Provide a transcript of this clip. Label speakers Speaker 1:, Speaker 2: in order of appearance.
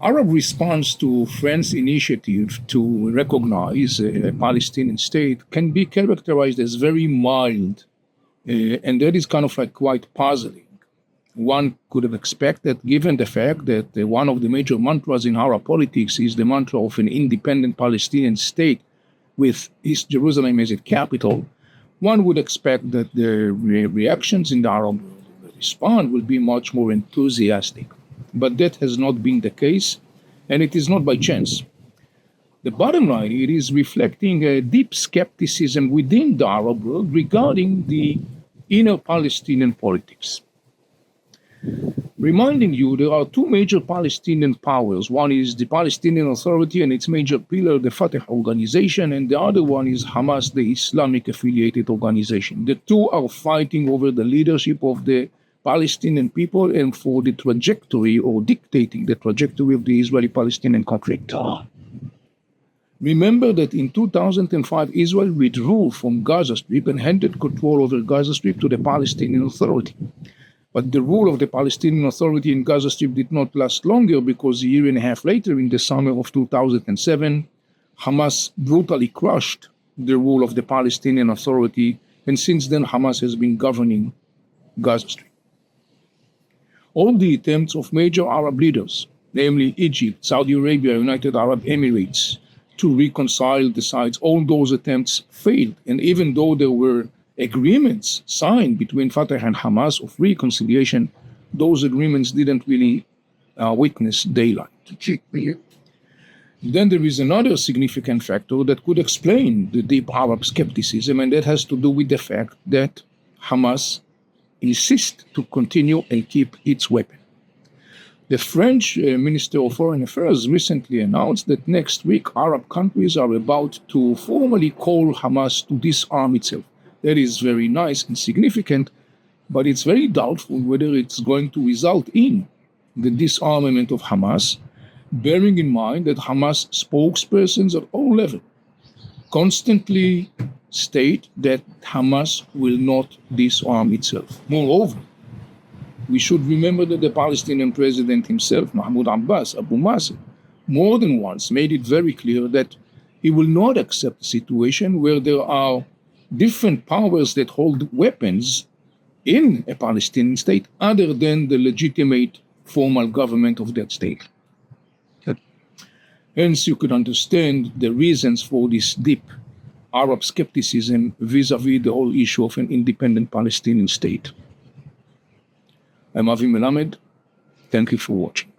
Speaker 1: Arab response to France's initiative to recognize a Palestinian state can be characterized as very mild, and that is kind of like quite puzzling. One could have expected, given the fact that one of the major mantras in Arab politics is the mantra of an independent Palestinian state with East Jerusalem as its capital, one would expect that the reactions in the Arab response will be much more enthusiastic. But that has not been the case, and it is not by chance. The bottom line, it is reflecting a deep skepticism within the Arab world regarding the inner Palestinian politics. Reminding you, there are two major Palestinian powers. One is the Palestinian Authority and its major pillar, the Fatah organization, and the other one is Hamas, the Islamic affiliated organization. The two are fighting over the leadership of the Palestinian people and for the trajectory or dictating the trajectory of the Israeli-Palestinian conflict. Remember that in 2005, Israel withdrew from Gaza Strip and handed control over Gaza Strip to the Palestinian Authority. But the rule of the Palestinian Authority in Gaza Strip did not last longer because a year and a half later, in the summer of 2007, Hamas brutally crushed the rule of the Palestinian Authority, and since then Hamas has been governing Gaza Strip. All the attempts of major Arab leaders, namely Egypt, Saudi Arabia, United Arab Emirates, to reconcile the sides, all those attempts failed. And even though there were agreements signed between Fatah and Hamas of reconciliation, those agreements didn't really witness daylight. Then there is another significant factor that could explain the deep Arab skepticism, and that has to do with the fact that Hamas insists to continue and keep its weapon. The French Minister of Foreign Affairs recently announced that next week Arab countries are about to formally call Hamas to disarm itself. That is very nice and significant, but it's very doubtful whether it's going to result in the disarmament of Hamas, bearing in mind that Hamas spokespersons at all levels constantly state that Hamas will not disarm itself. Moreover, we should remember that the Palestinian president himself, Mahmoud Abbas, Abu Mazen, more than once made it very clear that he will not accept a situation where there are different powers that hold weapons in a Palestinian state other than the legitimate formal government of that state. Hence, you could understand the reasons for this deep Arab skepticism vis-a-vis the whole issue of an independent Palestinian state. I'm Avi Melamed. Thank you for watching.